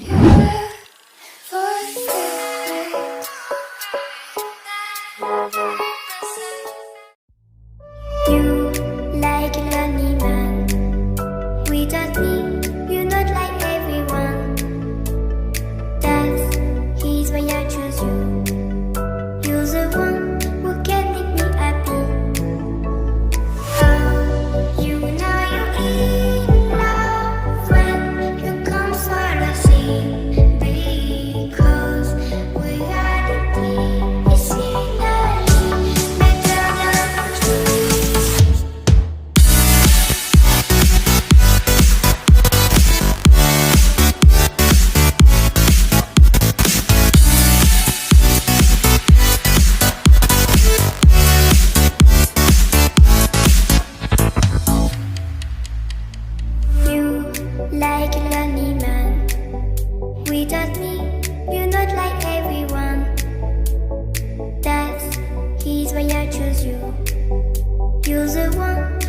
You like a lonely man. Without me, you're not like everyone. That's his why I choose you. You're the one who can make me happy. Oh, you know you're in love when you come for the same. Because reality is finally better than dreams. You like a lonely man. Without me, you're not like everyone. That's his why I choose you. You're the one